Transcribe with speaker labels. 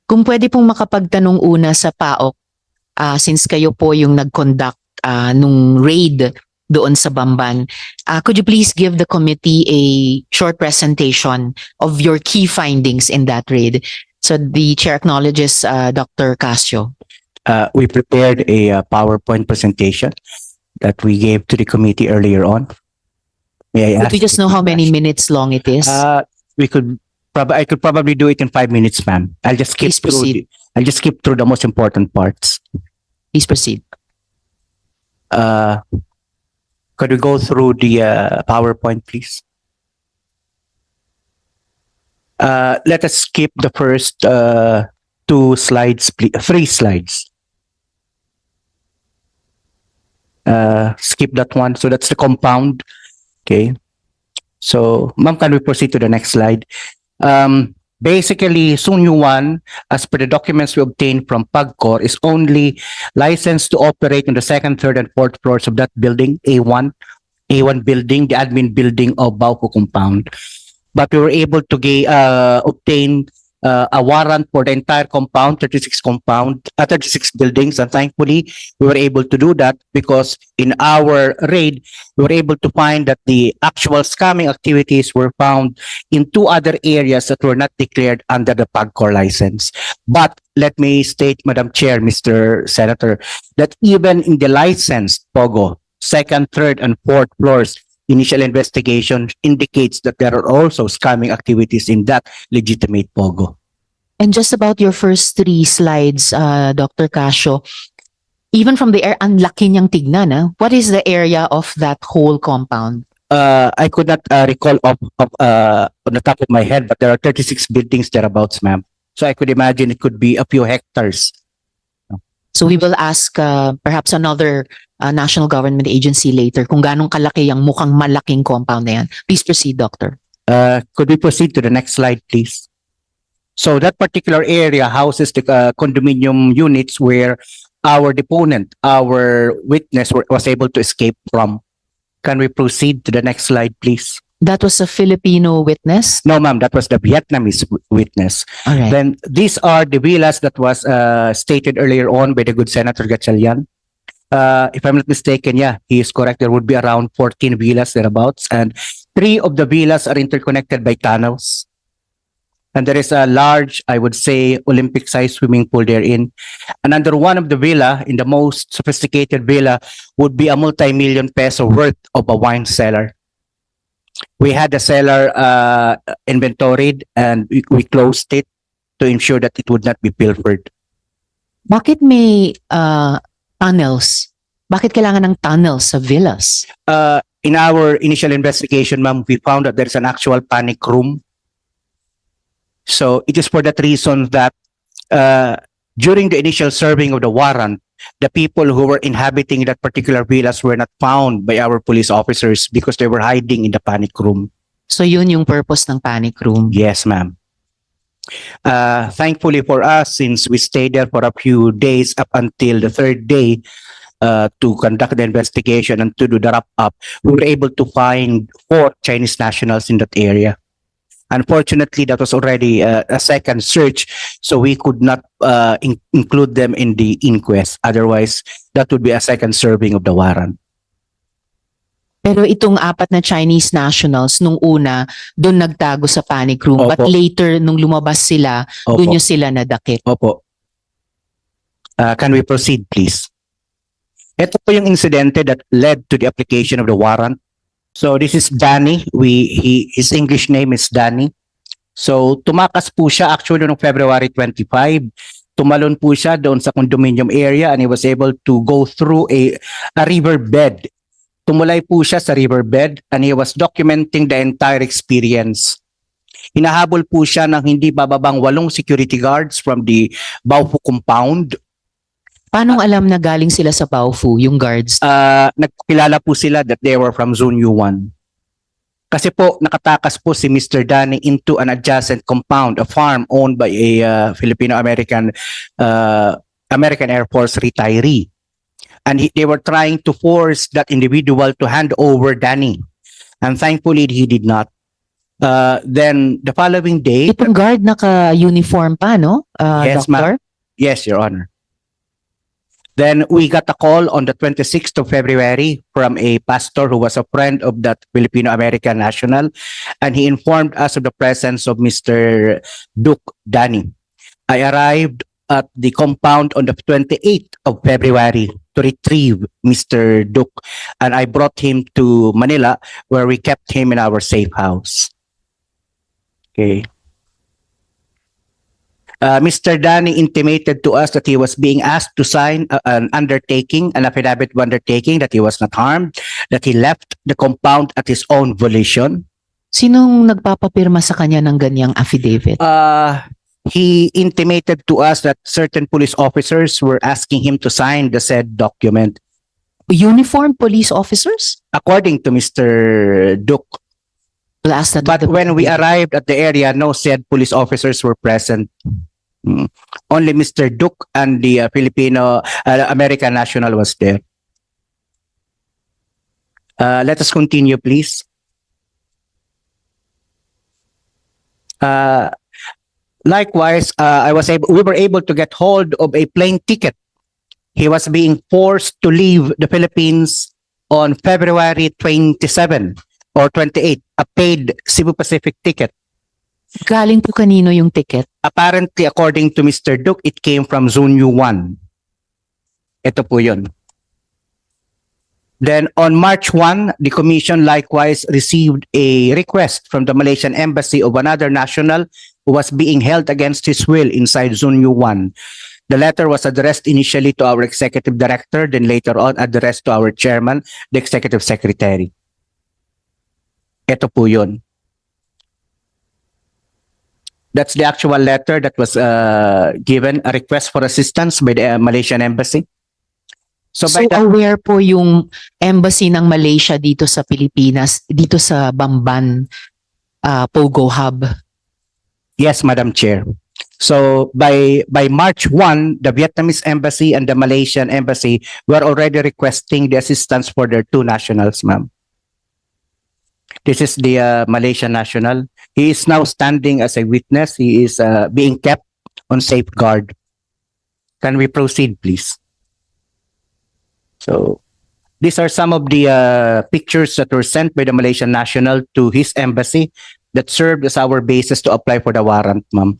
Speaker 1: Kung pwede pong makapagtanong una sa PAOK, since kayo po yung nag-conduct nung raid doon sa Bamban, could you please give the committee a short presentation of your key findings in that raid? So the chair acknowledges Dr. Casio.
Speaker 2: We prepared a PowerPoint presentation that we gave to the committee earlier on. May I
Speaker 1: Could
Speaker 2: ask
Speaker 1: we just
Speaker 2: you
Speaker 1: know
Speaker 2: to
Speaker 1: how many
Speaker 2: flash?
Speaker 1: minutes long it is?
Speaker 2: I could probably do it in 5 minutes, ma'am. I'll just skip
Speaker 1: Please proceed.
Speaker 2: I'll just skip through the most important parts.
Speaker 1: Please proceed.
Speaker 2: Could we go through the PowerPoint, please? Let us skip the first 2 slides, please. 3 slides. Skip that one. So that's the compound. Okay. So, ma'am, can we proceed to the next slide? Basically, Sunyu 1, as per the documents we obtained from PAGCOR, is only licensed to operate on the 2nd, 3rd, and 4th floors of that building, A1 building, the admin building of Bauco compound. But we were able to obtain a warrant for the entire compound, 36 buildings, and thankfully we were able to do that because in our raid we were able to find that the actual scamming activities were found in 2 other areas that were not declared under the PAGCOR license. But let me state, Madam Chair, Mr. Senator, that even in the licensed POGO, 2nd, 3rd, and 4th floors, initial investigation indicates that there are also scamming activities in that legitimate POGO.
Speaker 1: And just about your first 3 slides, Dr. Casio, even from the air, ang laki niyang tignan. What is the area of that whole compound?
Speaker 2: I could not recall on the top of my head, but there are 36 buildings thereabouts, ma'am. So I could imagine it could be a few hectares.
Speaker 1: So we will ask perhaps another national government agency later kung ganong kalaki ang mukhang malaking compound na yan. Please proceed, Doctor.
Speaker 2: Could we proceed to the next slide, please? So that particular area houses the condominium units where our deponent, our witness was able to escape from. Can we proceed to the next slide, please?
Speaker 1: That was a Filipino witness?
Speaker 2: No, ma'am, that was the Vietnamese witness.
Speaker 1: All right.
Speaker 2: Then these are the villas that was stated earlier on by the good Senator Gatchalian. If I'm not mistaken, yeah, he is correct. There would be around 14 villas thereabouts, and 3 of the villas are interconnected by tunnels. And there is a large, I would say, Olympic-sized swimming pool therein. And under one of the villa, in the most sophisticated villa, would be a multi-million peso worth of a wine cellar. We had the cellar inventoried and we closed it to ensure that it would not be pilfered.
Speaker 1: Bakit may tunnels? Bakit kailangan ng tunnels sa villas?
Speaker 2: In our initial investigation, ma'am, we found that there's an actual panic room. So it is for that reason that during the initial serving of the warrant, the people who were inhabiting that particular villas were not found by our police officers because they were hiding in the panic room.
Speaker 1: So yun yung purpose ng panic room?
Speaker 2: Yes, ma'am. Thankfully for us, since we stayed there for a few days up until the 3rd day to conduct the investigation and to do the wrap-up, we were able to find 4 Chinese nationals in that area. Unfortunately, that was already a second search, so we could not include them in the inquest. Otherwise, that would be a second serving of the warrant.
Speaker 1: Pero itong 4 na Chinese nationals, nung una, doon nagtago sa panic room.
Speaker 2: Opo.
Speaker 1: But later, nung lumabas sila,
Speaker 2: Opo.
Speaker 1: doon yung sila nadakip.
Speaker 2: Opo. Can we proceed, please? Ito po yung incidente that led to the application of the warrant. So this is Danny. His English name is Danny. So tumakas po siya actually noong February 25. Tumalon po siya doon sa condominium area and he was able to go through a river bed. Tumulay po siya sa river bed and he was documenting the entire experience. Hinahabol po siya ng hindi bababang 8 security guards from the Baofu compound.
Speaker 1: Paano alam na galing sila sa Baofu, yung guards?
Speaker 2: Nagkilala po sila that they were from Zone U1. Kasi po, nakatakas po si Mr. Danny into an adjacent compound, a farm owned by a Filipino-American American Air Force retiree. And they were trying to force that individual to hand over Danny. And thankfully, he did not. Then the following day,
Speaker 1: Itong guard naka-uniform pa, no?
Speaker 2: Yes,
Speaker 1: Doctor?
Speaker 2: yes, Your Honor. Then we got a call on the 26th of February from a pastor who was a friend of that Filipino-American national, and he informed us of the presence of Mr. Duke Danny. I arrived at the compound on the 28th of February to retrieve Mr. Duke, and I brought him to Manila, where we kept him in our safe house. Okay. Mr. Danny intimated to us that he was being asked to sign an affidavit of undertaking, that he was not harmed, that he left the compound at his own volition.
Speaker 1: Sinong nagpapapirma sa kanya ng ganyang affidavit?
Speaker 2: He intimated to us that certain police officers were asking him to sign the said document.
Speaker 1: Uniformed police officers?
Speaker 2: According to Mr. Duke.
Speaker 1: We'll ask that.
Speaker 2: But when we arrived at the area, no said police officers were present. Only Mr. Duke and the Filipino-American national was there. Let us continue, please. Likewise, we were able to get hold of a plane ticket. He was being forced to leave the Philippines on February 27 or 28, a paid Cebu Pacific ticket.
Speaker 1: Galing po kanino yung ticket?
Speaker 2: Apparently, according to Mr. Duke, it came from Zunyu 1. Ito po yun. Then on March 1, the commission likewise received a request from the Malaysian embassy of another national who was being held against his will inside Zunyu 1. The letter was addressed initially to our executive director, then later on addressed to our chairman, the executive secretary. Ito po yun. That's the actual letter that was given, a request for assistance by the Malaysian embassy. So,
Speaker 1: So aware po yung embassy ng Malaysia dito sa Pilipinas, dito sa Bamban POGO hub?
Speaker 2: Yes, Madam Chair. So by March 1, the Vietnamese embassy and the Malaysian embassy were already requesting the assistance for their two nationals, ma'am. This is the Malaysian national. He is now standing as a witness. He is being kept on safeguard. Can we proceed, please? So these are some of the pictures that were sent by the Malaysian national to his embassy that served as our basis to apply for the warrant, ma'am.